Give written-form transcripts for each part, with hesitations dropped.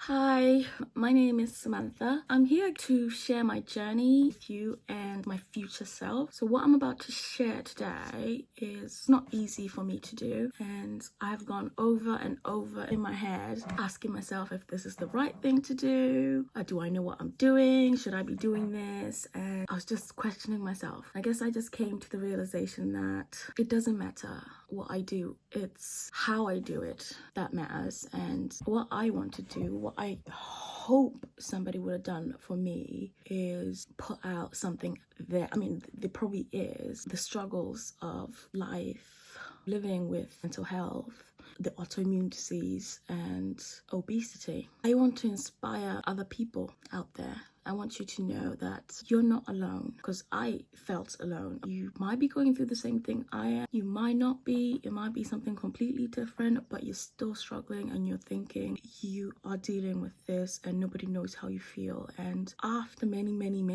Hi, my name is Samantha. I'm here to share my journey with you and my future self. So what I'm about to share today is not easy for me to do, and I've gone over and over in my head asking myself if this is the right thing to do. Do I know what I'm doing? Should I be doing this? And I was just questioning myself. I guess I just came to the realization that it doesn't matter what I do, it's how I do it that matters, and what I want to do, what I hope somebody would have done for me is put out something there. I mean, there probably is the struggles of life, living with mental health, the autoimmune disease, and obesity. I want to inspire other people out there. I want you to know that you're not alone, because I felt alone. You might be going through the same thing I am. You might not be. It might be something completely different, but you're still struggling and you're thinking you are dealing with this and nobody knows how you feel. And after many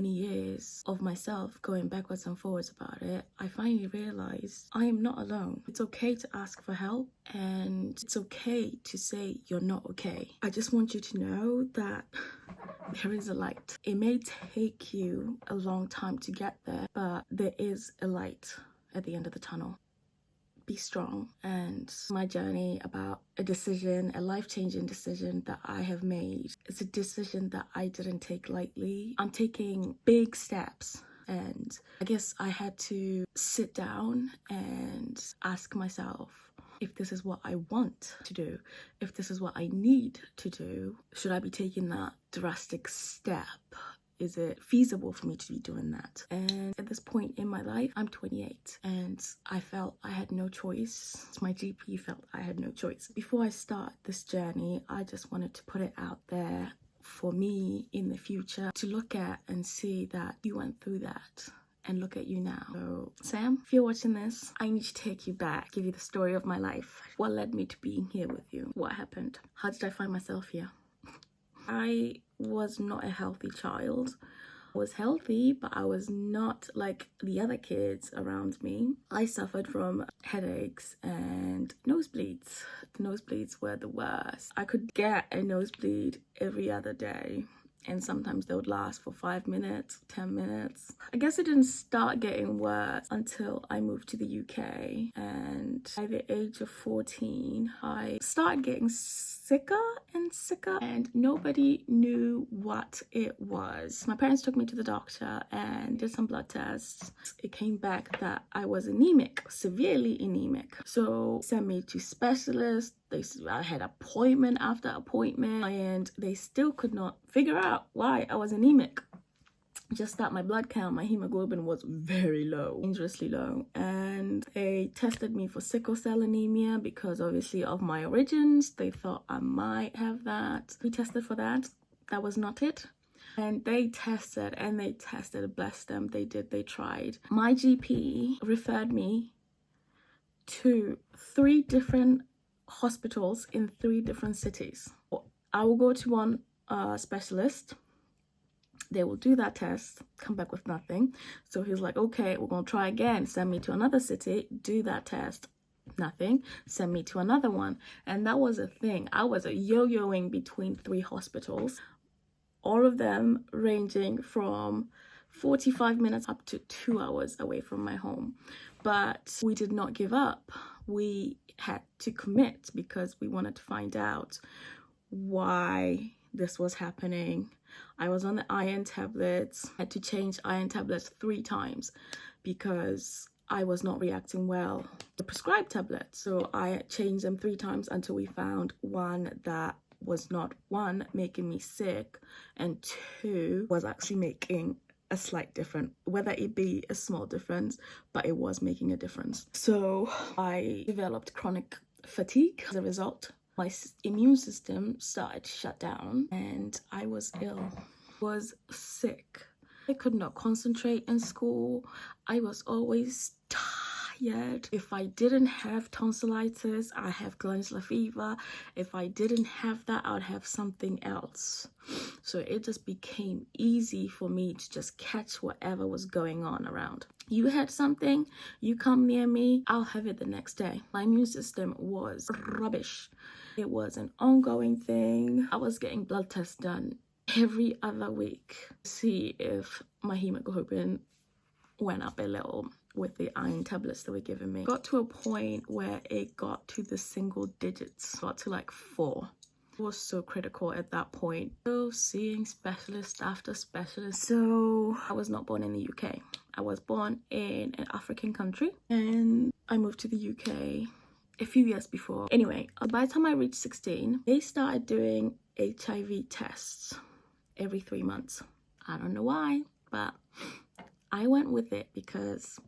years of myself going backwards and forwards about it, I finally realized I am not alone. It's okay to ask for help, and it's okay to say you're not okay. I just want you to know that there is a light. It may take you a long time to get there, but there is a light at the end of the tunnel. Be strong. And my journey about a decision, a life-changing decision that I have made. It's a decision that I didn't take lightly. I'm taking big steps. And I guess I had to sit down and ask myself, if this is what I want to do, if this is what I need to do, should I be taking that drastic step? Is it feasible for me to be doing that? And at this point in my life, I'm 28 and I felt I had no choice. My GP felt I had no choice. Before I start this journey, I just wanted to put it out there for me in the future to look at and see that you went through that. And look at you now. So, Sam, if you're watching this, I need to take you back, give you the story of my life. What led me to being here with you? What happened? How did I find myself here? I was not a healthy child. I was healthy, but I was not like the other kids around me. I suffered from headaches and nosebleeds. The nosebleeds were the worst. I could get a nosebleed every other day, and sometimes they would last for 5 minutes, 10 minutes. I guess it didn't start getting worse until I moved to the UK, and by the age of 14 I started getting sicker and sicker, and nobody knew what it was. My parents took me to the doctor and did some blood tests. It came back that I was anemic, severely anemic. So sent me to specialists. I had appointment after appointment, and they still could not figure out why I was anemic. Just that my blood count, my hemoglobin was very low, dangerously low. And they tested me for sickle cell anemia because obviously of my origins. They thought I might have that. We tested for that. That was not it. And they tested and they tested, bless them, they did, they tried. My GP referred me to 3 different hospitals in 3 different cities. I will go to one specialist. They will do that test, come back with nothing. So he's like, okay, we're gonna try again. Send me to another city, do that test, nothing. Send me to another one. And that was a thing. I was yo-yoing between 3 hospitals, all of them ranging from 45 minutes up to 2 hours away from my home. But we did not give up. We had to commit because we wanted to find out why this was happening. I was on the iron tablets. I had to change iron tablets 3 times because I was not reacting well to the prescribed tablets. So I changed them 3 times until we found one that was not, 1, making me sick, and 2, was actually making a slight difference, whether it be a small difference, but it was making a difference. So I developed chronic fatigue as a result. My immune system started to shut down and I was ill, was sick. I could not concentrate in school. I was always tired. yet. If I didn't have tonsillitis, I have glandular fever. If I didn't have that, I would have something else. So it just became easy for me to just catch whatever was going on around. You had something, you come near me, I'll have it the next day. My immune system was rubbish. It was an ongoing thing. I was getting blood tests done every other week to see if my hemoglobin went up a little with the iron tablets they were giving me. Got to a point where it got to the single digits, got to like 4. It was so critical at that point. So seeing specialist after specialist. So I was not born in the UK. I was born in an African country and I moved to the UK a few years before. Anyway, by the time I reached 16, they started doing HIV tests every 3 months. I don't know why, but I went with it because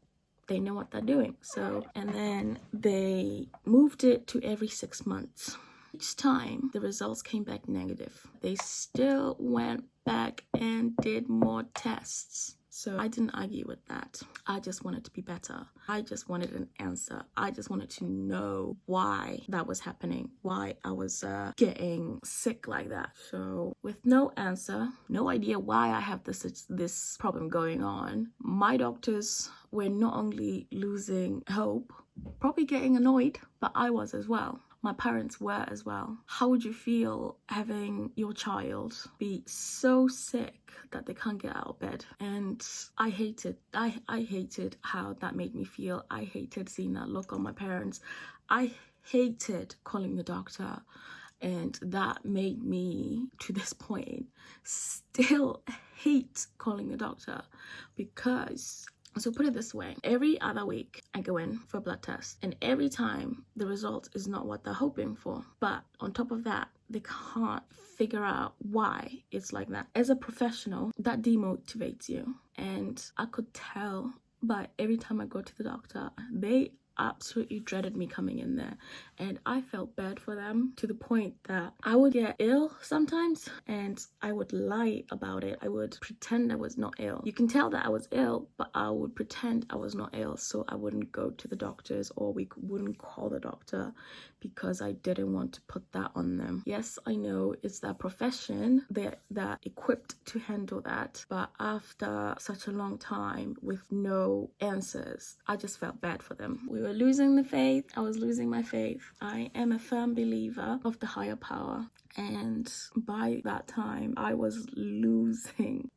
they know what they're doing. So, and then they moved it to every 6 months. Each time the results came back negative. They still went back and did more tests. So I didn't argue with that. I just wanted to be better. I just wanted an answer. I just wanted to know why that was happening, why I was getting sick like that. So with no answer, no idea why I have this problem going on, my doctors were not only losing hope, probably getting annoyed, but I was as well. My parents were as well. How would you feel having your child be so sick that they can't get out of bed? And I hated how that made me feel. I hated seeing that look on my parents. I hated calling the doctor. And that made me, to this point, still hate calling the doctor because... So put it this way, every other week I go in for a blood test and every time the result is not what they're hoping for. But on top of that, they can't figure out why it's like that. As a professional, that demotivates you. And I could tell by every time I go to the doctor, they absolutely dreaded me coming in there, and I felt bad for them to the point that I would get ill sometimes and I would lie about it. I would pretend I was not ill. You can tell that I was ill, but I would pretend I was not ill, so I wouldn't go to the doctors or we wouldn't call the doctor because I didn't want to put that on them. Yes, I know it's their profession, they're equipped to handle that, but after such a long time with no answers, I just felt bad for them. We were losing the faith. I was losing my faith. I am a firm believer of the higher power, and by that time I was losing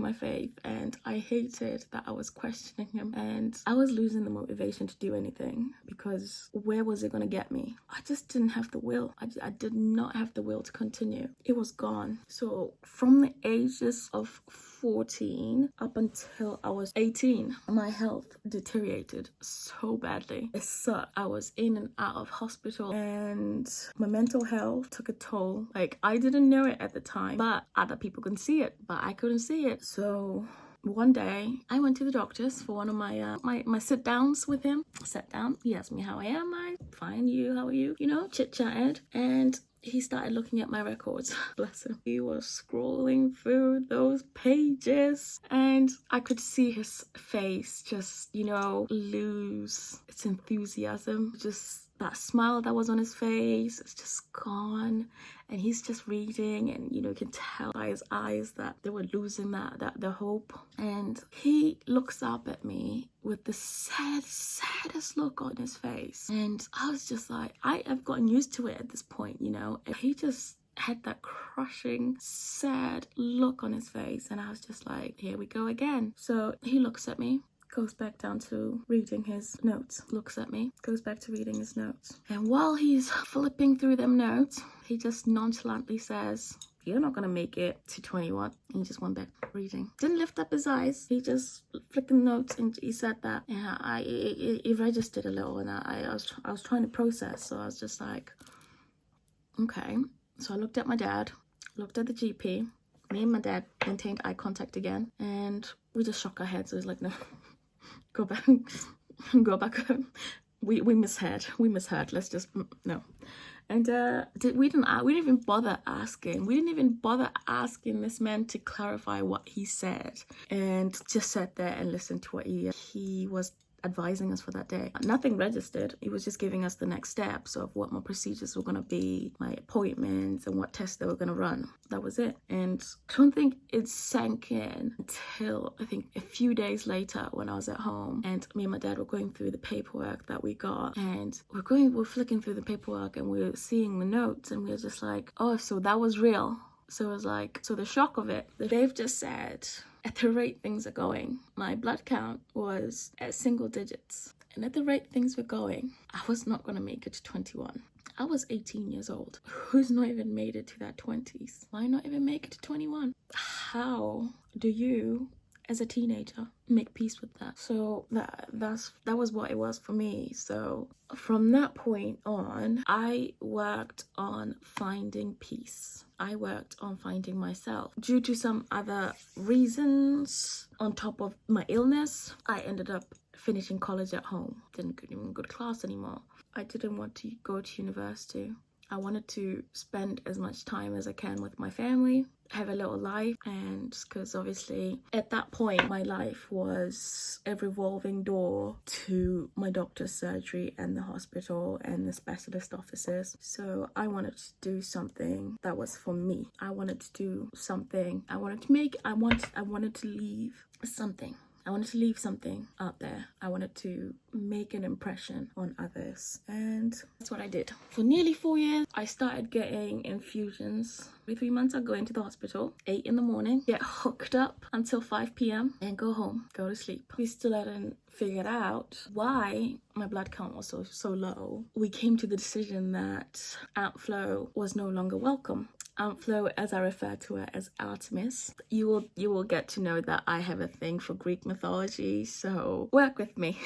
my faith, and I hated that I was questioning him, and I was losing the motivation to do anything because where was it going to get me? I just didn't have the will. I did not have the will to continue. It was gone. So from the ages of 14 up until I was 18, my health deteriorated so badly. It sucked. I was in and out of hospital and my mental health took a toll. Like, I didn't know it at the time, but other people can see it, but I couldn't see it. So one day I went to the doctors for one of my sit downs with him. Sat down, he asked me how I am. I fine, you, how are you? You know, chit chatted, and he started looking at my records. Bless him. He was scrolling through those pages and I could see his face just, you know, lose its enthusiasm. Just that smile that was on his face, it's just gone. And he's just reading, and you know, you can tell by his eyes that they were losing the hope. And he looks up at me with the saddest look on his face. And I was just like, I have gotten used to it at this point, you know. And he just had that crushing, sad look on his face. And I was just like, here we go again. So he looks at me, goes back down to reading his notes, looks at me, goes back to reading his notes. And while he's flipping through them notes, he just nonchalantly says, you're not gonna make it to 21. And he just went back reading. Didn't lift up his eyes. He just flicked the notes and he said that. And it registered a little, and I was trying to process. So I was just like, okay. So I looked at my dad, looked at the GP. Me and my dad maintained eye contact again, and we just shook our heads. It was like, no, go back. We misheard. Let's just no. And we didn't even bother asking. We didn't even bother asking this man to clarify what he said, and just sat there and listened to what he was advising us for that day. Nothing registered. He was just giving us the next steps of what my procedures were going to be, my appointments, and what tests they were going to run. That was it. And I don't think it sank in until I think a few days later when I was at home and me and my dad were going through the paperwork that we got, and we're flicking through the paperwork and we're seeing the notes, and we're just like, oh, so that was real. So it was like, so the shock of it, they've just said, at the rate things are going, my blood count was at single digits. And at the rate things were going, I was not going to make it to 21. I was 18 years old. Who's not even made it to their 20s? Why not even make it to 21? How do you, as a teenager, make peace with that? So that was what it was for me. So from that point on, I worked on finding peace. I worked on finding myself. Due to some other reasons, on top of my illness, I ended up finishing college at home. Didn't even go to class anymore. I didn't want to go to university. I wanted to spend as much time as I can with my family, have a little life, and because obviously at that point my life was a revolving door to my doctor's surgery and the hospital and the specialist offices. So I wanted to do something that was for me. I wanted to do something. I wanted to leave something. I wanted to leave something out there. I wanted to make an impression on others. And that's what I did. For nearly 4 years, I started getting infusions. Every 3 months, I'd go into the hospital, 8 in the morning, get hooked up until 5 p.m. and go home, go to sleep. We still hadn't figured out why my blood count was so low. We came to the decision that outflow was no longer welcome. Outflow, as I refer to it as Artemis. You will get to know that I have a thing for Greek mythology, so work with me.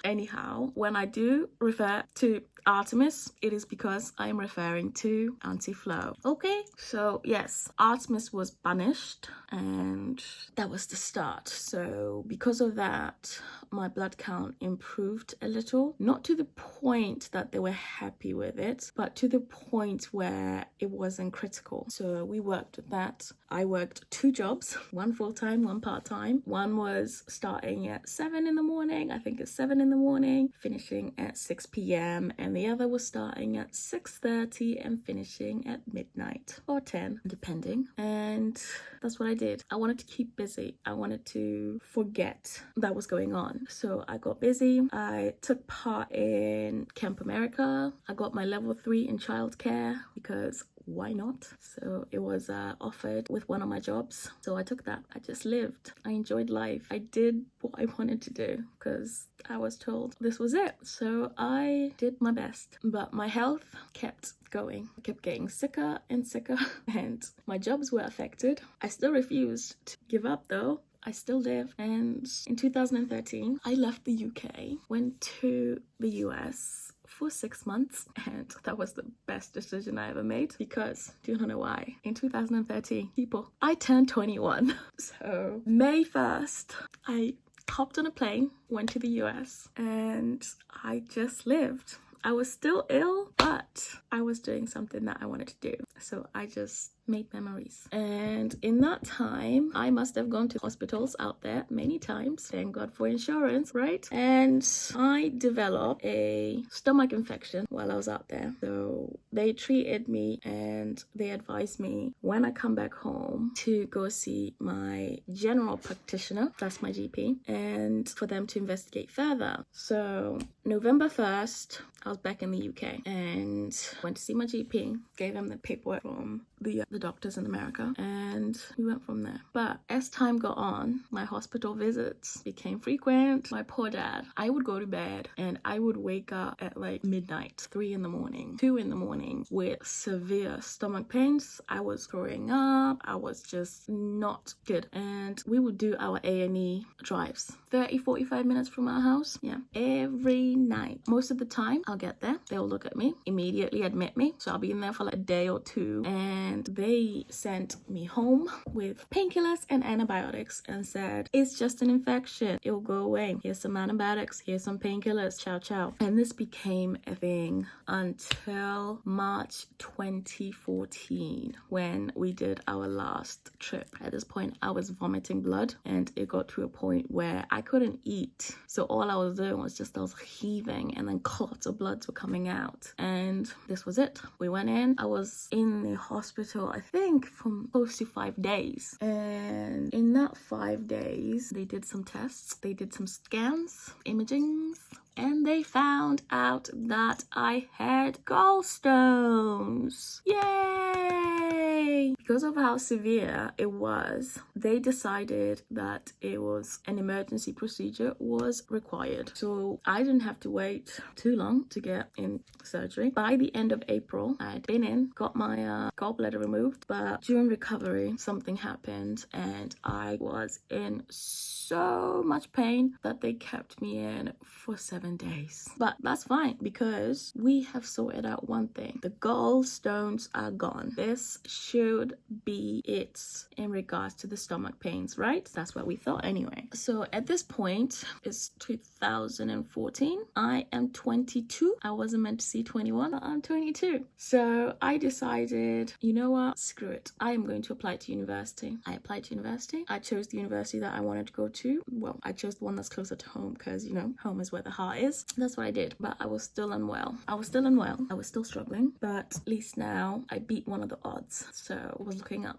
Anyhow, when I do refer to Artemis, it is because I'm referring to anti-flow. Okay, so yes, Artemis was banished, and that was the start. So because of that, my blood count improved a little, not to the point that they were happy with it, but to the point where it wasn't critical. So we worked with that. I worked 2 jobs, one full-time, one part-time. One was starting at 7 in the morning, I think it's 7 in the morning, finishing at 6 p.m. and the other was starting at 6:30 and finishing at midnight or 10, depending. And that's what I did. I wanted to keep busy. I wanted to forget that was going on. So I got busy. I took part in Camp America. I got my level 3 in childcare because why not? So it was offered with one of my jobs. So I took that. I just lived. I enjoyed life. I did what I wanted to do because I was told this was it. So I did my best. But my health kept going. I kept getting sicker and sicker and my jobs were affected. I still refused to give up though. I still live. And in 2013, I left the UK, went to the US for 6 months, and that was the best decision I ever made because, do you know why? In 2013, people, I turned 21. So May 1st, I hopped on a plane, went to the US, and I just lived. I was still ill, but I was doing something that I wanted to do. So I just made memories. And in that time, I must have gone to hospitals out there many times. Thank God for insurance, right? And I developed a stomach infection while I was out there. So they treated me and they advised me when I come back home to go see my general practitioner, that's my GP, and for them to investigate further. So November 1st, I was back in the UK and went to see my GP, gave him the paperwork from the doctors in America, and we went from there. But as time got on, my hospital visits became frequent. My poor dad, I would go to bed and I would wake up at like midnight, 3 in the morning, 2 in the morning with severe stomach pains. I was throwing up. I was just not good. And we would do our A&E drives, 30-45 minutes from our house. Yeah, every night. Most of the time, I'll get there. They'll look at me, immediately admit me. So I'll be in there for like a day or two. And and they sent me home with painkillers and antibiotics and said, it's just an infection, it will go away. Here's some antibiotics, here's some painkillers, ciao ciao. And this became a thing until March 2014 when we did our last trip. At this point I was vomiting blood, and it got to a point where I couldn't eat, so all I was doing was I was heaving, and then clots of blood were coming out, and this was it. We went in. I was in the hospital, I think, for close to 5 days, and in that 5 days they did some tests, they did some scans, imagings, and they found out that I had gallstones. Yay! Because of how severe it was, they decided that it was an emergency procedure was required. So I didn't have to wait too long to get in surgery. By the end of April, I'd been in, got my gallbladder removed, but during recovery, something happened, and I was in so much pain that they kept me in for 7 days. But that's fine, because we have sorted out one thing. The gallstones are gone. This should be it in regards to the stomach pains, right? That's what we thought anyway. So at this point, it's 2014. I am 22. I wasn't meant to see 21, but I'm 22. So I decided, you know what? Screw it. I am going to apply to university. I applied to university. I chose the university that I wanted to go to. Well, I chose the one that's closer to home because, you know, home is where the heart is. That's what I did. But I was still unwell. I was still struggling. But at least now I beat one of the odds. So it was looking up.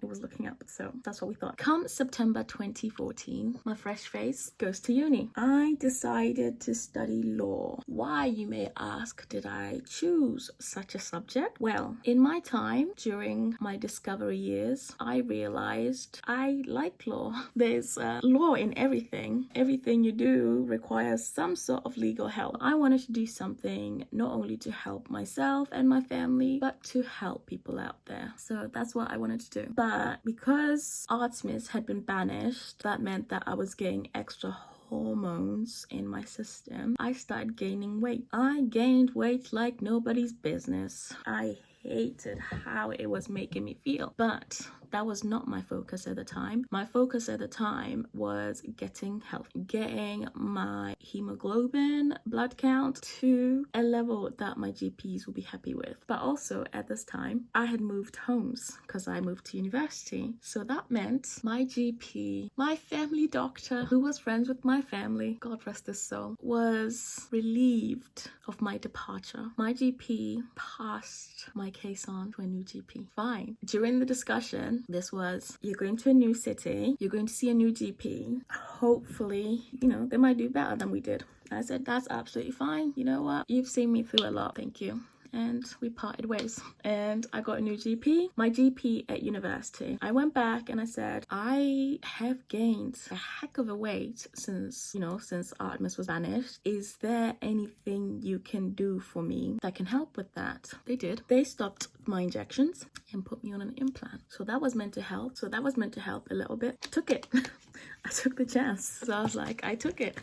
So that's what we thought. Come September 2014, my fresh face goes to uni. I decided to study law. Why, you may ask, did I choose such a subject? Well, in my time during my discovery years, I realized I like law. There's law in everything. Everything you do requires some sort of legal help. I wanted to do something not only to help myself and my family, but to help people out there. So that's what I wanted to do. But because Artemis had been banished, that meant that I was getting extra hormones in my system. I started gaining weight. I gained weight like nobody's business. I hated how it was making me feel, but that was not my focus at the time. My focus at the time was getting healthy, getting my hemoglobin blood count to a level that my GPs will be happy with. But also at this time, I had moved homes because I moved to university. So that meant my GP, my family doctor, who was friends with my family, God rest his soul, was relieved of my departure. My GP passed my case on to a new GP. Fine. During the discussion, this was, you're going to a new city, you're going to see a new GP. Hopefully, you know, they might do better than we did. I said, that's absolutely fine. You know what? You've seen me through a lot. Thank you. And we parted ways, and I got a new GP, my GP at university. I went back and I said, I have gained a heck of a weight since Artemis was banished. Is there anything you can do for me that can help with that? They did. They stopped my injections and put me on an implant. So that was meant to help. A little bit. Took it. I took the chance. So I was like, I took it.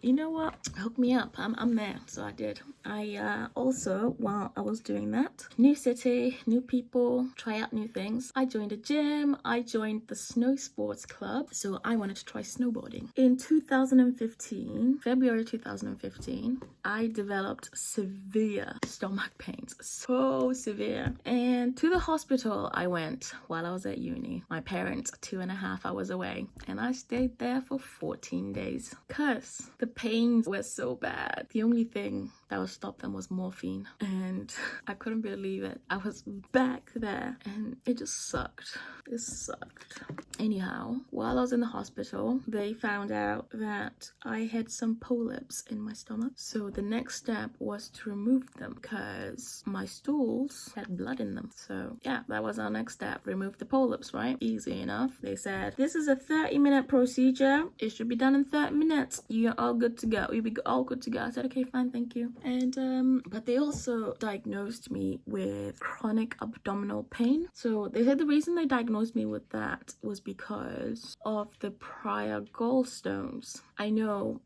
You know what? Hook me up. I'm there. So I did. I also, while I was doing that, new city, new people, try out new things. I joined a gym. I joined the snow sports club. So I wanted to try snowboarding. In 2015, February 2015, I developed severe stomach pains. So severe. And to the hospital I went while I was at uni. My parents, 2.5 hours away. And I stayed there for 14 days because the pains were so bad. The only thing that would stop them was morphine, and I couldn't believe it. I was back there and it just sucked. It sucked. Anyhow, while I was in the hospital, they found out that I had some polyps in my stomach. So the next step was to remove them because my stools had blood in them. So yeah, that was our next step. Remove the polyps, right? Easy enough. They said, this is a 30-minute procedure. It should be done in 30 minutes. You're all good to go. You'll be all good to go. I said, okay, fine, thank you. And but they also diagnosed me with chronic abdominal pain. So they said the reason they diagnosed me with that was because of the prior gallstones. I know.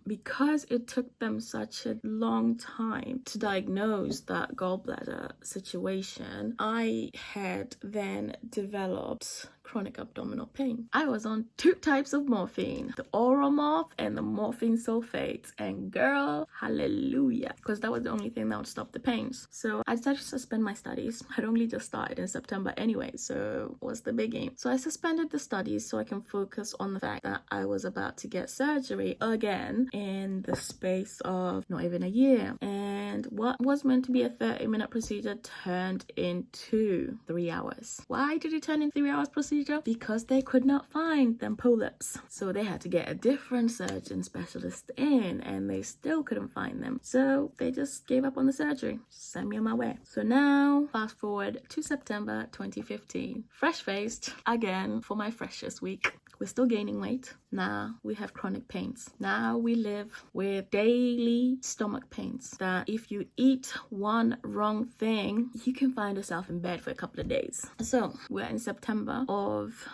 Because it took them such a long time to diagnose that gallbladder situation, I had then developed chronic abdominal pain. I was on 2 types of morphine, the oral morph and the morphine sulfates, and girl, hallelujah, because that was the only thing that would stop the pains. So I decided to suspend my studies. I'd only just started in September anyway, so what's the biggie? So I suspended the studies so I can focus on the fact that I was about to get surgery again in the space of not even a year. And what was meant to be a 30-minute procedure turned into 3 hours. Why did it turn into 3 hours procedure? Because they could not find them polyps. So they had to get a different surgeon specialist in, and they still couldn't find them. So they just gave up on the surgery. Sent me on my way. So now, fast forward to September 2015. Fresh-faced again for my freshest week. We're still gaining weight. Now we have chronic pains. Now we live with daily stomach pains that if you eat one wrong thing, you can find yourself in bed for a couple of days. So we're in September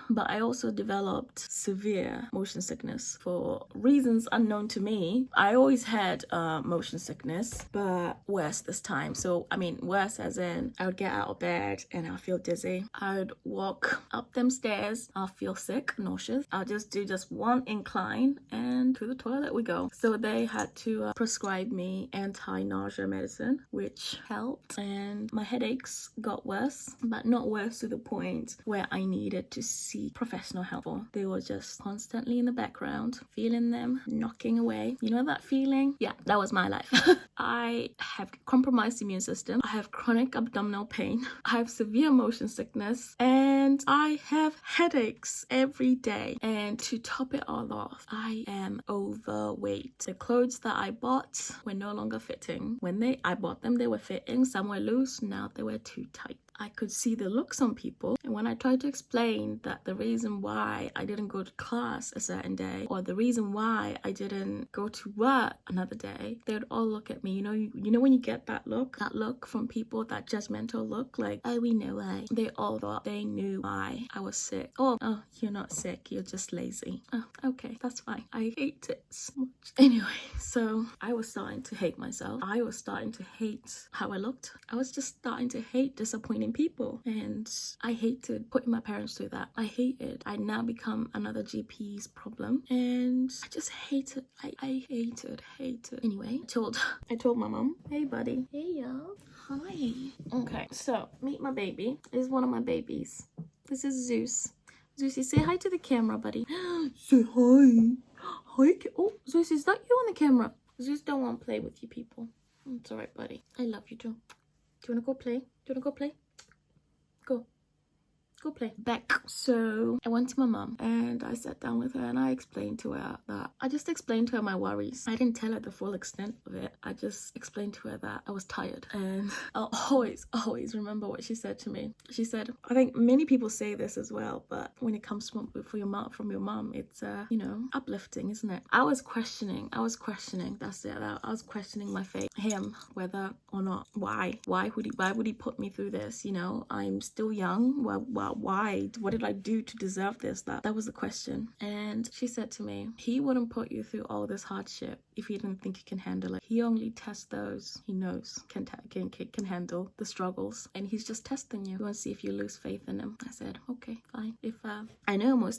but I also developed severe motion sickness for reasons unknown to me. I always had motion sickness, but worse this time. So I mean worse as in I would get out of bed and I'll feel dizzy. I would walk up them stairs, I'll feel sick, nauseous. I'll just do one incline and to the toilet we go. So they had to prescribe me anti-nausea medicine, which helped, and my headaches got worse, but not worse to the point where I needed to seek professional help for. They were just constantly in the background, feeling them knocking away. You know that feeling? Yeah, that was my life. I have compromised immune system. I have chronic abdominal pain. I have severe motion sickness, and I have headaches every day. And to top it all off, I am overweight. The clothes that I bought were no longer fitting. When I bought them, they were fitting. Some were loose. Now they were too tight. I could see the looks on people, and when I tried to explain that the reason why I didn't go to class a certain day, or the reason why I didn't go to work another day, they would all look at me. You know when you get that look from people, that judgmental look, like, oh, we know why. They all thought they knew why I was sick. Oh, you're not sick, you're just lazy. Oh, okay, that's fine. I hate it so much. Anyway, so I was starting to hate myself. I was starting to hate how I looked. I was just starting to hate disappointing people, and I hated putting my parents through that. I hated. I'd now become another GP's problem, and I just hated. I hated. Anyway, I told my mom, hey buddy, hey y'all, hi. Okay, so meet my baby. This is one of my babies. This is Zeus. Zeusy, say hi to the camera, buddy. Say hi. Hi. Oh, Zeus, is that you on the camera? Zeus don't want to play with you people. It's alright, buddy. I love you too. Do you want to go play? Go play. Back. So I went to my mom and I sat down with her and I explained to her that I just explained to her my worries. I didn't tell her the full extent of it. I just explained to her that I was tired, and I'll always remember what she said to me. She said, I think many people say this as well, but when it comes from your mom, it's uplifting, isn't it? I was questioning. That's it. I was questioning my faith, him, whether or not why would he put me through this? I'm still young. Why? What did I do to deserve this? That was the question. And she said to me, he wouldn't put you through all this hardship if he didn't think you can handle it. He only tests those he knows can handle the struggles, and he's just testing you. He wants to see if you lose faith in him. I said, okay, fine. If I know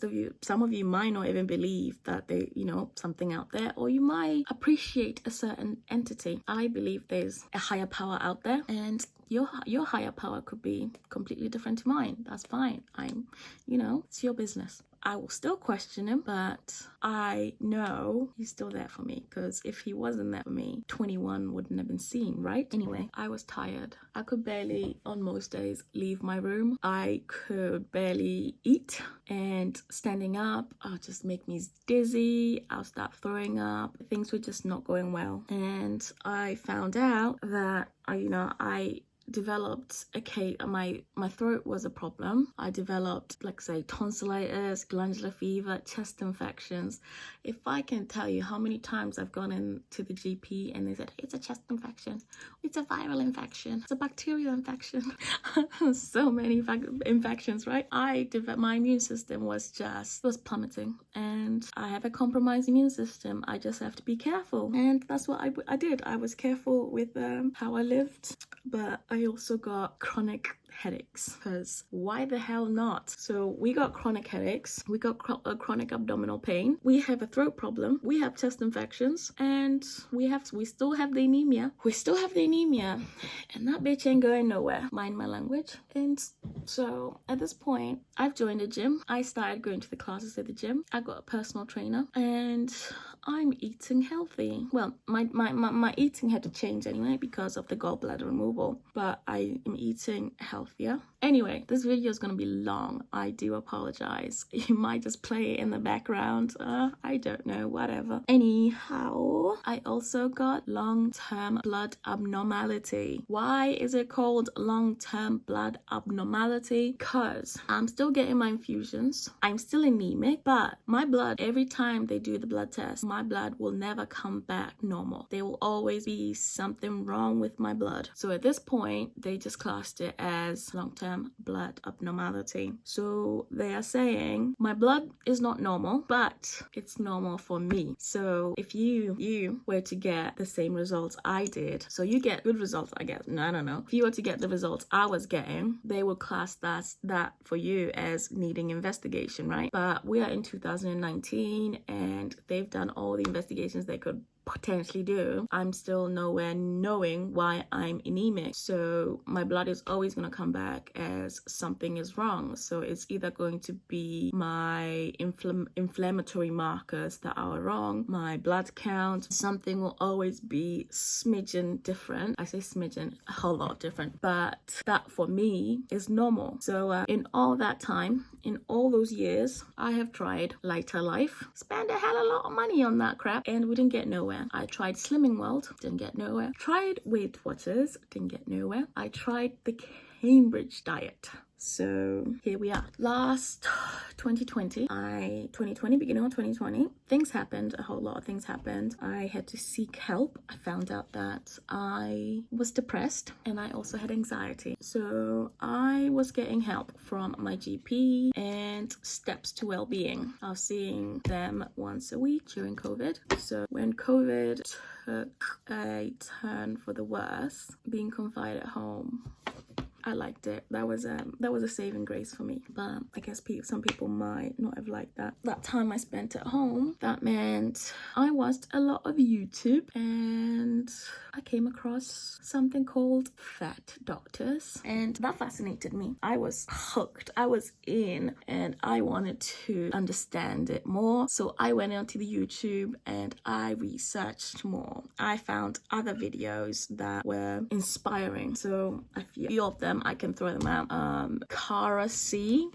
some of you might not even believe that they, something out there, or you might appreciate a certain entity. I believe there's a higher power out there, and your higher power could be completely different to mine. That's fine. It's your business. I will still question him, but I know he's still there for me, because if he wasn't there for me, 21 wouldn't have been seen, right? Anyway, I was tired. I could barely, on most days, leave my room. I could barely eat, and standing up, just make me dizzy. I'll start throwing up. Things were just not going well. And I found out that, developed my throat was a problem. I developed, like, say, tonsillitis, glandular fever, chest infections. If I can tell you how many times I've gone into the GP and they said, it's a chest infection, it's a viral infection, it's a bacterial infection. So many infections, right? My immune system was plummeting, and I have a compromised immune system. I just have to be careful, and that's what I did. I was careful with how I lived, but I also got chronic headaches, because why the hell not? So we got chronic headaches, we got chronic abdominal pain, we have a throat problem, we have chest infections, and we still have the anemia. And that bitch ain't going nowhere, mind my language. And so at this point, I've joined a gym. I started going to the classes at the gym. I got a personal trainer, and I'm eating healthy. Well, my eating had to change anyway because of the gallbladder removal, but I am eating healthier. Anyway, this video is going to be long. I do apologize. You might just play it in the background. I don't know, whatever. Anyhow, I also got long-term blood abnormality. Why is it called long-term blood abnormality? Because I'm still getting my infusions. I'm still anemic, but my blood, every time they do the blood test, my blood will never come back normal. There will always be something wrong with my blood. So at this point, they just classed it as long-term blood abnormality. So they are saying my blood is not normal, but it's normal for me. So if you were to get the same results I did, so you get good results, I guess. No, I don't know. If you were to get the results I was getting, they would class that for you as needing investigation, right? But we are in 2019, and they've done all the investigations they could potentially do. I'm still nowhere knowing why I'm anemic. So my blood is always going to come back as something is wrong. So it's either going to be my inflammatory markers that are wrong, my blood count, something will always be smidgen different. I say smidgen, a whole lot different, but that for me is normal. So in all that time, in all those years, I have tried Lighter Life, spent a hell of a lot of money on that crap, and we didn't get nowhere. I tried Slimming World, didn't get nowhere. Tried Weight Watchers, didn't get nowhere. I tried the Cambridge diet. So here we are. Last 2020, beginning of 2020, things happened. A whole lot of things happened. I had to seek help. I found out that I was depressed, and I also had anxiety. So I was getting help from my GP and Steps to Wellbeing. I was seeing them once a week during COVID. So when COVID took a turn for the worse, being confined at home, I liked it. That was a saving grace for me. But I guess some people might not have liked that. That time I spent at home, that meant I watched a lot of YouTube, and I came across something called Fat Doctors, and that fascinated me. I was hooked. I was in, and I wanted to understand it more. So I went onto the YouTube and I researched more. I found other videos that were inspiring. So a few of them, I can throw them out. Cara C,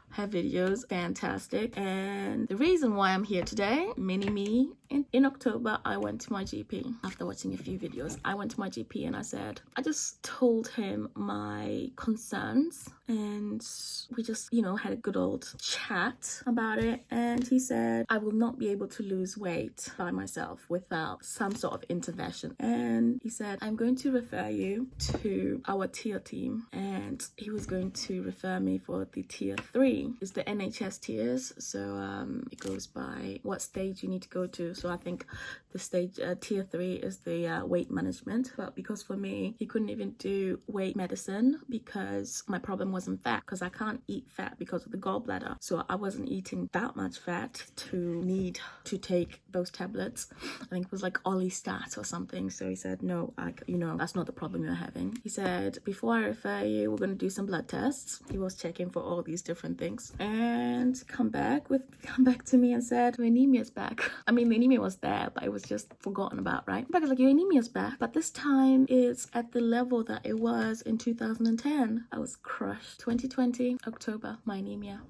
her videos, fantastic. And the reason why I'm here today, mini me, in October, I went to my GP. After watching a few videos, I went to my GP and I just told him my concerns, and we just, had a good old chat about it. And he said, I will not be able to lose weight by myself without some sort of intervention. And he said, I'm going to refer you to our tier team. And he was going to refer me for the tier 3. It's the NHS tiers. So it goes by what stage you need to go to. So I think the stage tier 3 is the weight management. But because for me, he couldn't even do weight medicine because my problem wasn't fat, because I can't eat fat because of the gallbladder. So I wasn't eating that much fat to need to take those tablets. I think it was like Olistat or something. So he said, no, that's not the problem you're having. He said, before I refer you, we're going to do some blood tests. He was checking for all these different things, and come back to me and said, your anemia's back. I mean, the anemia was there, but it was just forgotten about, right? But it's like, your anemia's back, but this time it's at the level that it was in 2010. I was crushed. 2020, October, my anemia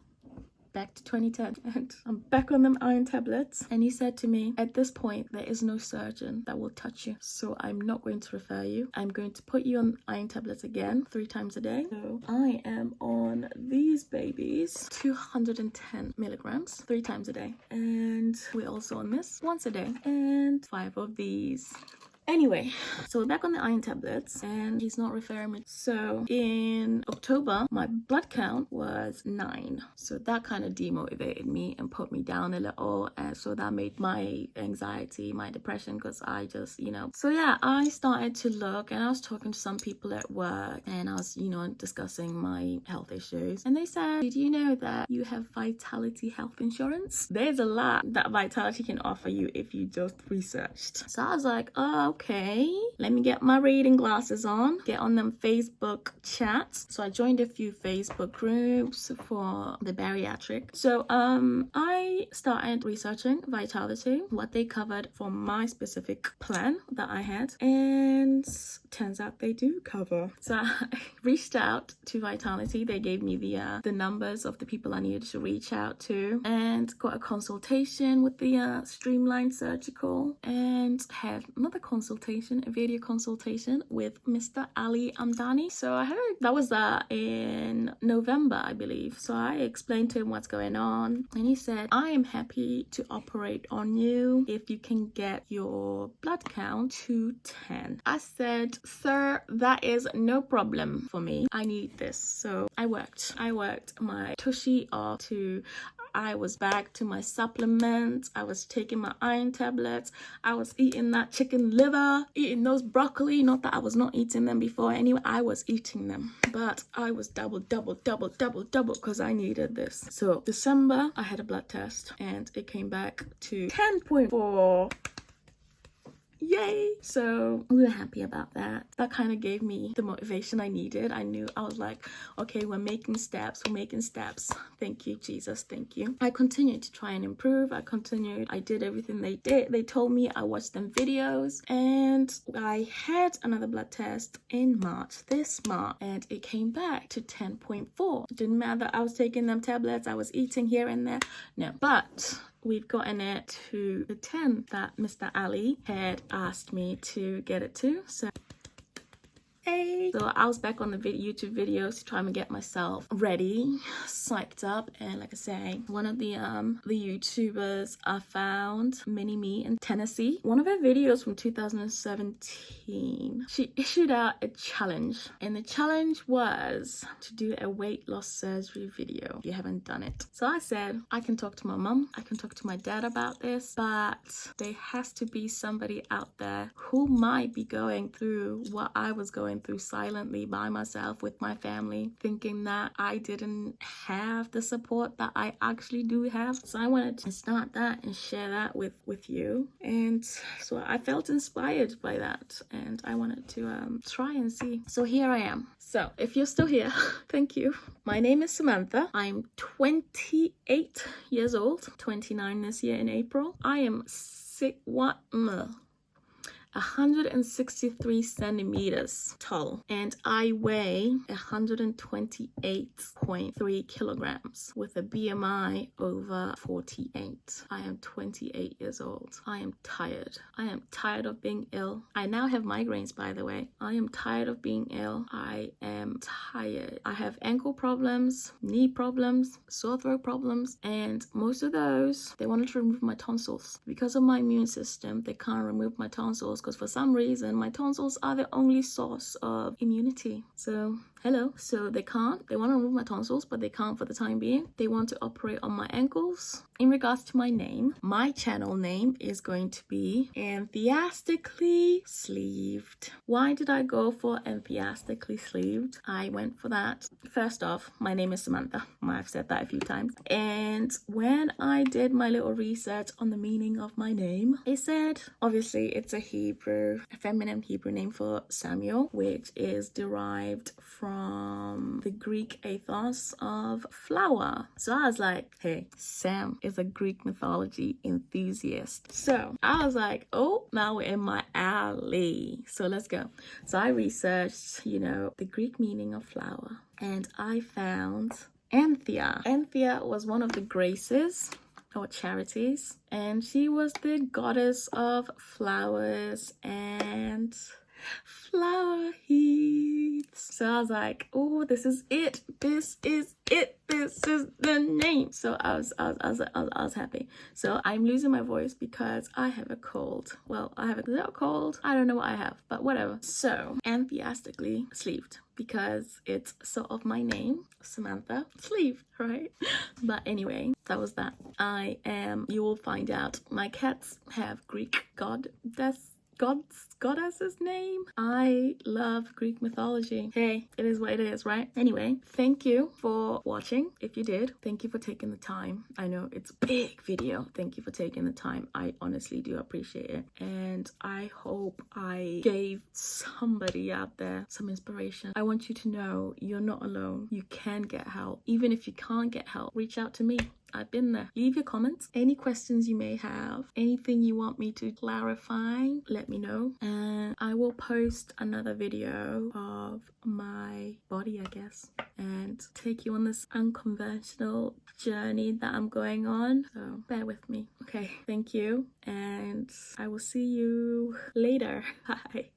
back to 2010, and I'm back on them iron tablets. And he said to me, at this point, there is no surgeon that will touch you. So I'm not going to refer you. I'm going to put you on iron tablets again 3 times a day. So I am on these babies, 210 milligrams, 3 times a day. And we're also on this once a day. And 5 of these. Anyway, so we're back on the iron tablets and he's not referring me. So in October, my blood count was 9. So that kind of demotivated me and put me down a little. And so that made my anxiety, my depression, because I just, So yeah, I started to look and I was talking to some people at work and I was, discussing my health issues. And they said, did you know that you have Vitality health insurance? There's a lot that Vitality can offer you if you just researched. So I was like, oh, okay, let me get my reading glasses on, get on them Facebook chats. So I joined a few Facebook groups for the bariatric. So I started researching Vitality, what they covered for my specific plan that I had, and turns out they do cover. So I reached out to Vitality. They gave me the numbers of the people I needed to reach out to and got a consultation with the Streamline Surgical and had another consultation, a video consultation with Mr. Ali Amdani. So I heard that was in November, I believe. So I explained to him what's going on and he said, I am happy to operate on you if you can get your blood count to 10. I said, sir, that is no problem for me. I need this. So I worked my tushy off to I was back to my supplements. I was taking my iron tablets. I was eating that chicken liver, eating those broccoli. Not that I was not eating them before. Anyway, I was eating them. But I was double because I needed this. So December, I had a blood test and it came back to 10.4. Yay! So we were happy about that. That kind of gave me the motivation I needed. I was like, okay, we're making steps. Thank you, Jesus. Thank you. I continued to try and improve. I did everything they did. They told me. I watched them videos and I had another blood test in this March, and it came back to 10.4. Didn't matter. I was taking them tablets. I was eating here and there. No, but we've gotten it to the 10 that Mr. Ali had asked me to get it to. So I was back on the YouTube videos to try and get myself ready, psyched up, and like I say, one of the YouTubers I found, Mini Me in Tennessee, one of her videos from 2017, she issued out a challenge, and the challenge was to do a weight loss surgery video if you haven't done it. So I said, I can talk to my mom, I can talk to my dad about this, but there has to be somebody out there who might be going through what I was going through silently by myself with my family, thinking that I didn't have the support that I actually do have. So I wanted to start that and share that with you, and so I felt inspired by that and I wanted to try and see. So here I am. So if you're still here, thank you. My name is Samantha. I'm 28 years old, 29 this year in April. I am 163 centimeters tall, and I weigh 128.3 kilograms with a BMI over 48. I am 28 years old. I am tired. I am tired of being ill. I now have migraines, by the way. I am tired of being ill. I am tired. I have ankle problems, knee problems, sore throat problems, and most of those, they wanted to remove my tonsils. Because of my immune system, they can't remove my tonsils because for some reason my tonsils are the only source of immunity. So they want to remove my tonsils, but they can't for the time being. They want to operate on my ankles. In regards to my name, my channel name is going to be Enthusiastically Sleeved. Why did I go for Enthusiastically Sleeved? I went for that. First off, my name is Samantha. I've said that a few times. And when I did my little research on the meaning of my name, it said, obviously it's a feminine Hebrew name for Samuel, which is derived from the Greek ethos of flower. So I was like, hey, Sam is a Greek mythology enthusiast. So I was like, oh, now we're in my alley. So let's go. So I researched, the Greek meaning of flower, and I found Anthea. Anthea was one of the graces or charities, and she was the goddess of flowers and flower heaths. So I was like, oh, this is it. This is it. This is the name. So I was happy. So I'm losing my voice because I have a cold. Well, I have a little cold. I don't know what I have, but whatever. So enthusiastically sleeved, because it's sort of my name, Samantha Sleeve, right? But anyway, that was that. You will find out, my cats have Greek goddess's name. I love Greek mythology. Hey, it is what it is, right? Anyway, thank you for watching. If you did, thank you for taking the time. I know it's a big video. Thank you for taking the time. I honestly do appreciate it. And I hope I gave somebody out there some inspiration. I want you to know you're not alone. You can get help. Even if you can't get help, reach out to me. I've been there. Leave your comments. Any questions you may have, anything you want me to clarify, let me know. And I will post another video of my body, I guess, and take you on this unconventional journey that I'm going on. So bear with me. Okay, thank you. And I will see you later. Bye.